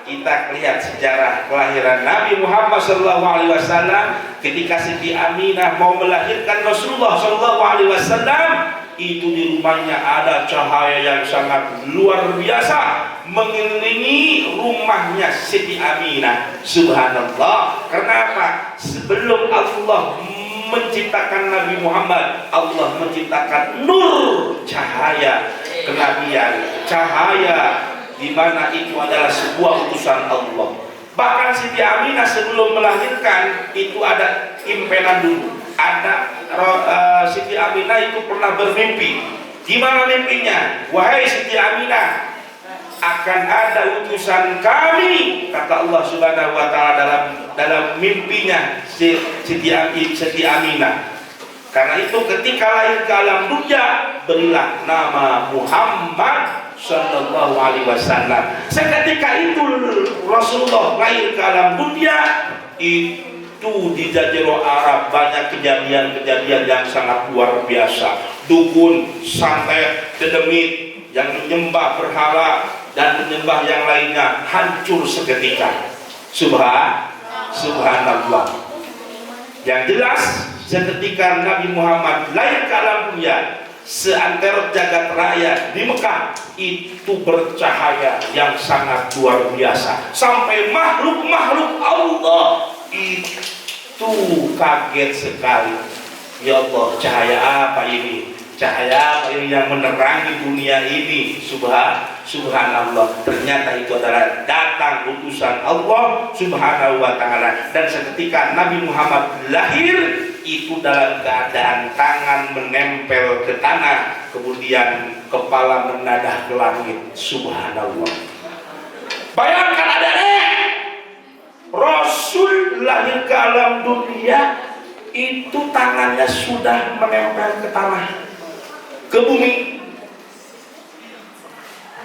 kita lihat sejarah kelahiran Nabi Muhammad SAW ketika Siti Aminah mau melahirkan Rasulullah SAW. Itu di rumahnya ada cahaya yang sangat luar biasa mengelilingi rumahnya Siti Aminah. Subhanallah. Kenapa? Sebelum Allah menciptakan Nabi Muhammad, Allah menciptakan nur, cahaya kenabian, cahaya di mana itu adalah sebuah utusan Allah. Bahkan Siti Aminah sebelum melahirkan itu ada impenan dulu. Ada Siti Aminah itu pernah bermimpi. Gimana mimpinya? Wahai Siti Aminah, akan ada utusan kami, kata Allah Subhanahu wa taala dalam mimpinya Siti Aminah. Karena itu ketika lahir ke alam dunia, berilah nama Muhammad sallallahu alaihi wasallam. Seketika itu Rasulullah lahir ke alam dunia, itu di Jazirah Arab banyak kejadian-kejadian yang sangat luar biasa. Dukun, santet, dedemit yang menyembah berhala dan menyembah yang lainnya hancur seketika. Subhanallah. Yang jelas seketika Nabi Muhammad lahir ke alam dunia, seantero jagat raya di Mekah itu bercahaya yang sangat luar biasa, sampai makhluk-makhluk Allah itu kaget sekali. Ya Allah, cahaya apa ini? Cahaya apa ini yang menerangi dunia ini? Subhanallah. Ternyata itu adalah datang utusan Allah Subhanahu wa ta'ala. Dan seketika Nabi Muhammad lahir, itu dalam keadaan tangan menempel ke tanah, kemudian kepala menadah ke langit. Subhanallah. Bayangkan adik-adik, Rasul lahir ke alam dunia, itu tangannya sudah menempel ke tanah, ke bumi.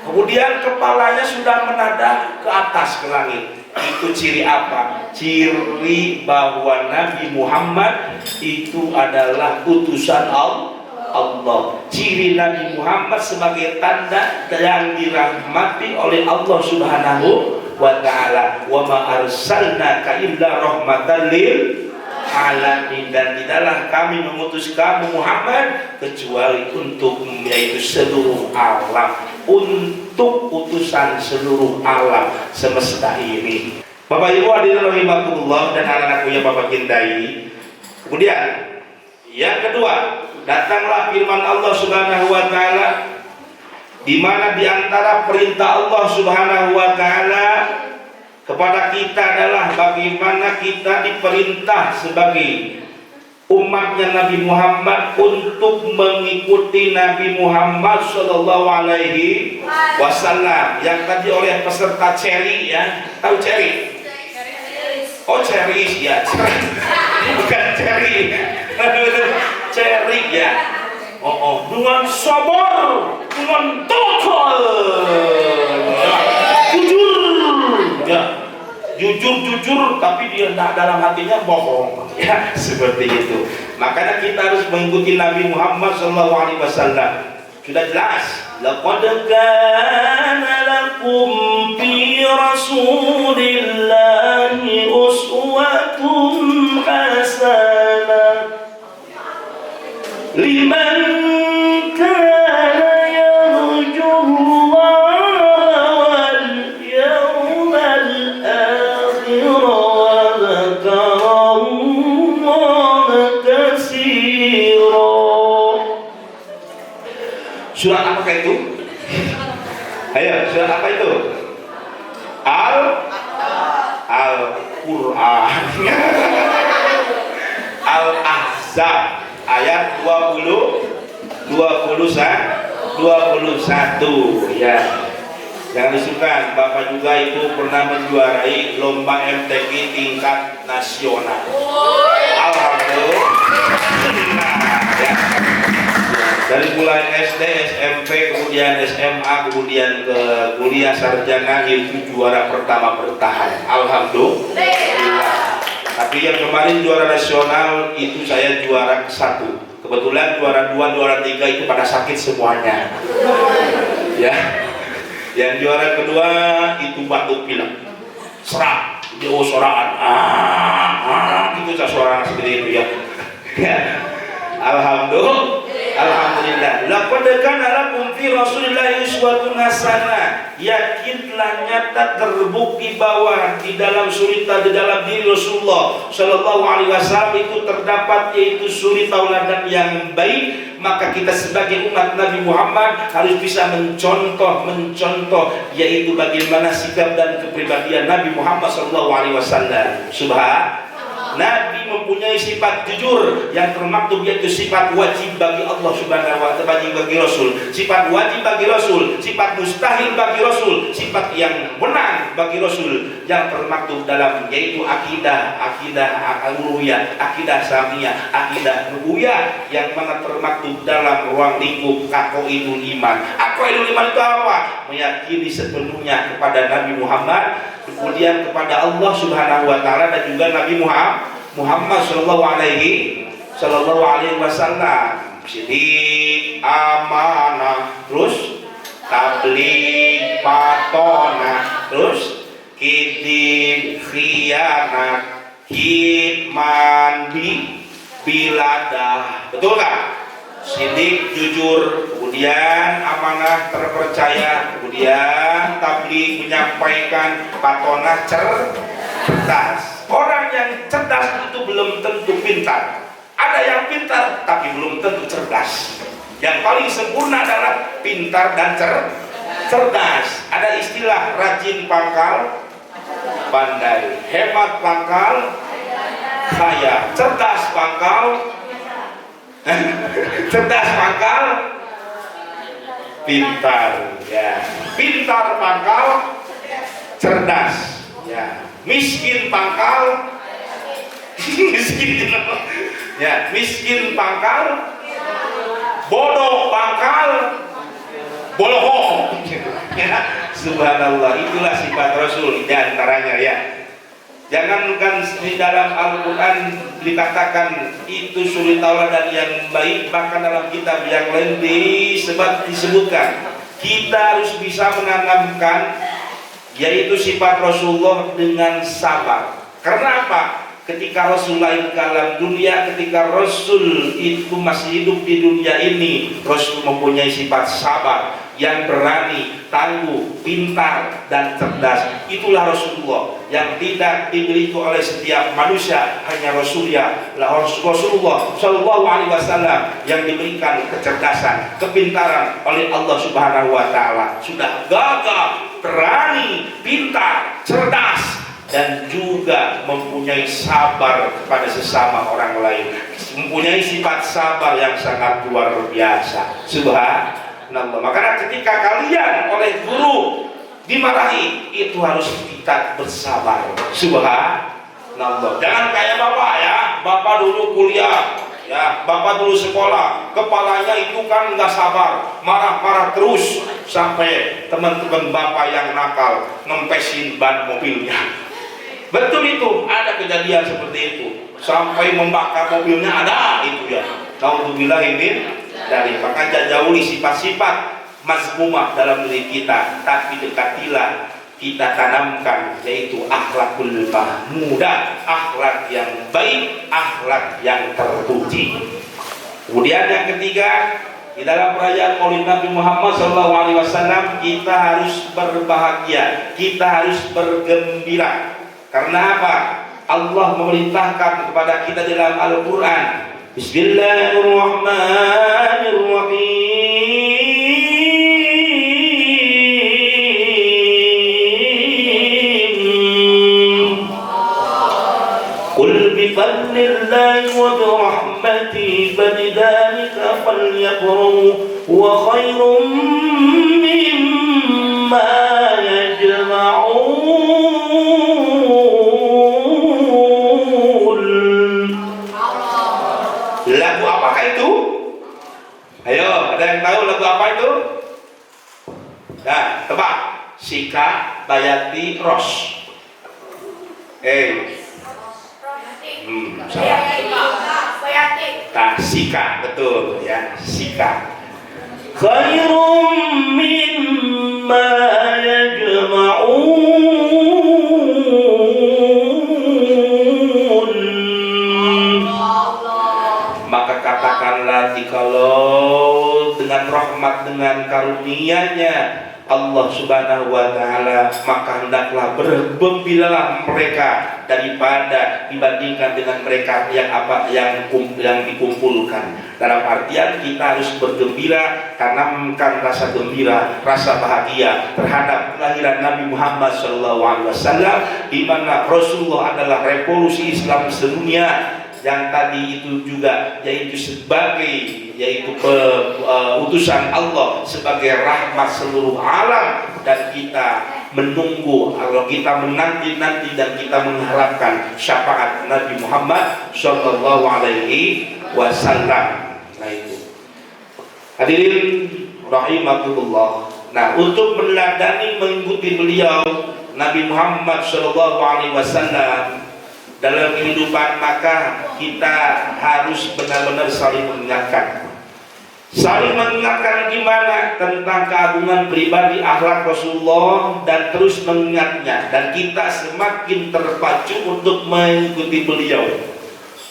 Kemudian kepalanya sudah menadah ke atas, ke langit. Itu ciri apa? Ciri bahwa Nabi Muhammad itu adalah utusan Allah. Ciri Nabi Muhammad sebagai tanda yang dirahmati oleh Allah Subhanahu wa ta'ala. Wa ma arsalnaka illa rahmatan lil alamin. Dan tidaklah kami mengutus kamu Muhammad kecuali untuk yaitu seluruh alam, untuk utusan seluruh alam semesta ini. Bapak Ibu hadirin rahimakumullah dan anak-anakku yang Bapak cintai. Kemudian yang kedua, datanglah firman Allah Subhanahu wa taala, di mana di antara perintah Allah Subhanahu wa taala kepada kita adalah bagaimana kita diperintah sebagai umatnya Nabi Muhammad untuk mengikuti Nabi Muhammad sallallahu alaihi wasallam. Yang tadi oleh peserta Cherry, ya, tahu Cherry? Oh, Cherry ya, bukan Cherry. Cherry ya. Dengan sabar, dengan tawakal, jujur, tapi dia dalam hatinya bohong, ya, seperti itu. Makanya kita harus mengikuti Nabi Muhammad SAW. Sudah jelas, laqad kana lakum fi rasulillahi uswatun hasanah liman kana yarjullaha wal yawmal akhir wa dzakarallaha katsira. Surat apa itu? Ayo, surat apa itu? Al-Qur'an. Al-Ahzab ayat 21 ya. Jangan disukan, Bapak juga itu pernah menjuarai lomba MTQ tingkat nasional. Alhamdulillah ya. Dari mulai SD, SMP, kemudian SMA, kemudian ke kuliah sarjana, itu juara pertama bertahan. Alhamdulillah. Tapi yang kemarin juara nasional itu saya juara ke-1. Kebetulan juara 2, juara 3 itu pada sakit semuanya. Ya. Yang juara kedua itu batuk pilek. serak, jauh soraan, gitu suara seperti itu ya. Alhamdulillah. Laqad kana lakum fi Rasulillahi uswatun hasanah. Yakinlah nyata terbukti bahwa di dalam surita, di dalam diri Rasulullah Shallallahu Alaihi Wasallam itu terdapat yaitu suri tauladan yang baik. Maka kita sebagai umat Nabi Muhammad harus bisa mencontoh yaitu bagaimana sikap dan kepribadian Nabi Muhammad Shallallahu Alaihi Wasallam. Nabi mempunyai sifat jujur yang termaktub yaitu sifat wajib bagi Allah Subhanahu wa Ta'ala, bagi Rasul, sifat wajib bagi Rasul, sifat mustahil bagi Rasul, sifat yang menang bagi Rasul yang termaktub dalam yaitu akidah uluhiyah, akidah samiyah, akidah rububiyah yang mana termaktub dalam ruang lingkup aqaidul iman. Aqaidul iman itu apa? Meyakini sepenuhnya kepada Nabi Muhammad, kemudian kepada Allah Subhanahu wa Ta'ala dan juga Nabi Muhammad Sallallahu Alaihi Wasallam. Sidik, amanah, terus tabligh, patonah, terus kitim, khianat, hitman, biladah. Betul kan? Sidik, jujur, kemudian amanah, terpercaya, kemudian tabligh, menyampaikan, patonah, cerdas. Orang yang cerdas itu belum tentu pintar. Ada yang pintar tapi belum tentu cerdas. Yang paling sempurna adalah pintar dan cerdas. Ada istilah rajin pangkal pandai, hemat pangkal kaya, cerdas pangkal pintar, ya. Pintar pangkal cerdas, ya. Miskin pangkal miskin pangkal bodoh pangkal bolohong. Ya, subhanallah, itulah sifat Rasul di antaranya ya. Jangankan di dalam Al-Quran dikatakan itu suri tauladan yang baik, bahkan dalam kitab yang lain disebutkan kita harus bisa menanamkan yaitu sifat Rasulullah dengan sabar. Karena apa? Ketika Rasul lahir ke alam dunia, ketika Rasul itu masih hidup di dunia ini, Rasul mempunyai sifat sabar, yang berani, tangguh, pintar, dan cerdas. Itulah Rasulullah yang tidak dimiliki oleh setiap manusia. Hanya Rasulullah Shallallahu Alaihi Wasallam yang diberikan kecerdasan, kepintaran oleh Allah Subhanahu Wa Ta'ala. Sudah gagah, berani, pintar, cerdas, dan juga mempunyai sabar kepada sesama orang lain. Mempunyai sifat sabar yang sangat luar biasa. Subhanallah. Makanya ketika kalian oleh guru dimarahi, itu harus kita bersabar. Subhanallah. Jangan kayak bapak ya. Bapak dulu kuliah, ya, bapak dulu sekolah, kepalanya itu kan nggak sabar, marah-marah terus sampai teman-teman bapak yang nakal ngempesin ban mobilnya. Betul itu, ada kejadian seperti itu, sampai membakar mobilnya ada itu ya. Naudzubillah dari maka jauhi sifat-sifat mazmumah dalam diri kita, tapi dekatilah, kita tanamkan yaitu akhlakul mahmudah, akhlak yang baik, akhlak yang terpuji. Kemudian yang ketiga, di dalam perayaan Maulid Nabi Muhammad SAW kita harus berbahagia, kita harus bergembira. Karena apa? Allah memerintahkan kepada kita dalam Al-Quran, Bismillahirrahmanirrahim. Qul bifadlillahi wa birahmatihi fabidzalika falyafrahu wa khairum mimma yajma'un. Lagu apakah itu? Ayo, ada yang tahu lagu apa itu? Nah, tebak. Sika Bayati Ros. Salah. Sika, betul ya, Sika. Khairum mimma yajma'un. dengan karunia-Nya Allah Subhanahu wa taala, maka hendaklah bergembiralah mereka daripada dibandingkan dengan mereka yang dikumpulkan. Dalam artian kita harus bergembira, tanamkan rasa gembira, rasa bahagia terhadap kelahiran Nabi Muhammad SAW, di mana Rasulullah adalah revolusi Islam sedunia. Yang tadi itu juga yaitu utusan Allah sebagai rahmat seluruh alam, dan kita menunggu, kalau kita menanti-nanti dan kita mengharapkan syafaat Nabi Muhammad Shallallahu Alaihi Wasallam. Nah itu hadirin rahimakumullah. Nah, untuk meneladani mengikuti beliau Nabi Muhammad Shallallahu Alaihi Wasallam dalam kehidupan, maka kita harus benar-benar saling mengingatkan. Saling mengingatkan gimana tentang keagungan pribadi akhlak Rasulullah, dan terus mengingatnya, dan kita semakin terpacu untuk mengikuti beliau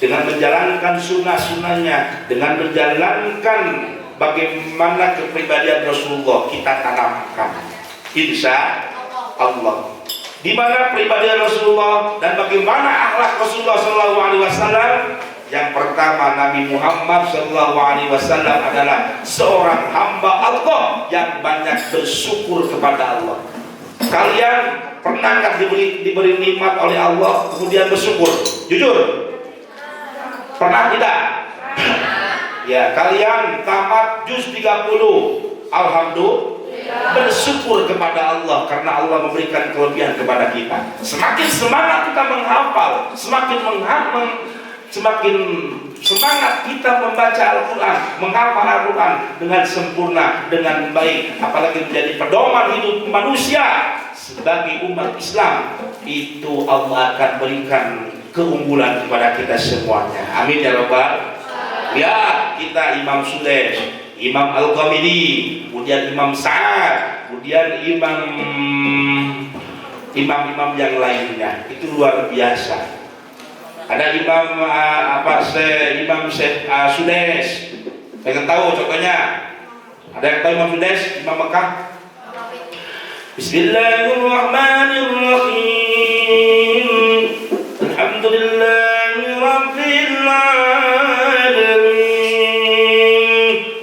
dengan menjalankan sunnah-sunnahnya, dengan menjalankan bagaimana kepribadian Rasulullah kita tanamkan, insya Allah. Di mana pribadi Rasulullah dan bagaimana akhlak Rasulullah SAW. Yang pertama, Nabi Muhammad SAW adalah seorang hamba Allah yang banyak bersyukur kepada Allah. Kalian pernahkah diberi nikmat oleh Allah kemudian bersyukur? Jujur, pernah tidak? Ya, kalian tamat juz 30, alhamdulillah, bersyukur kepada Allah karena Allah memberikan kelebihan kepada kita. Semakin semangat kita menghafal, semakin semangat kita membaca Al-Quran, menghafal Al-Quran dengan sempurna, dengan baik, apalagi menjadi pedoman hidup manusia sebagai umat Islam, itu Allah akan berikan keunggulan kepada kita semuanya. Amin ya Rabbal. Ya, kita Imam Sudes, Imam Al-Ghamidi, kemudian Imam Sa'ad, kemudian imam-imam yang lainnya, itu luar biasa. Ada Imam Syekh Sudes. Pengen tahu contohnya? Ada yang tahu Imam Sudes, Imam Mekah? Bismillahirrahmanirrahim. Alhamdulillahi rabbil alamin.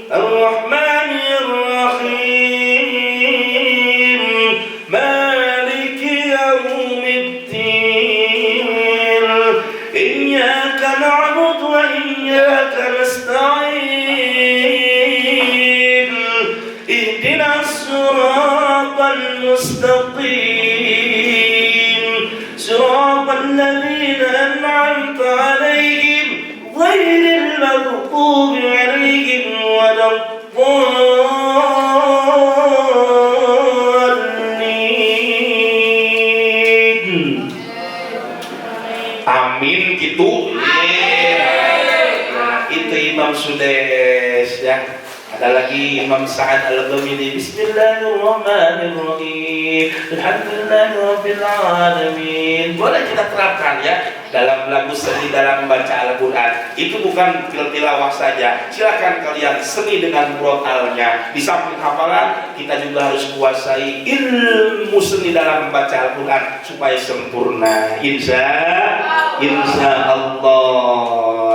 Ar-Rahmanir Rahim. Maliki yaumiddin. Iyyaka na'budu wa iyyaka nasta'in. Ihdinas siratal mustaqim. Siratal ladzina an'amta 'alaihim ghairil maghdubi 'alaihim waladdallin. Amin gitu. Nah, itu Imam Sudes ya. Ada lagi Imam Sa'ad Al-Ghamidi. Bismillahirrahmanirrahim. Alhamdulillahirabbil alamin. Boleh kita terapkan ya dalam lagu seni, dalam membaca Al-Quran. Itu bukan tilawah saja. Silakan kalian seni dengan murotalnya. Di samping hafalan, kita juga harus kuasai ilmu seni dalam membaca Al-Quran supaya sempurna. Insya Allah.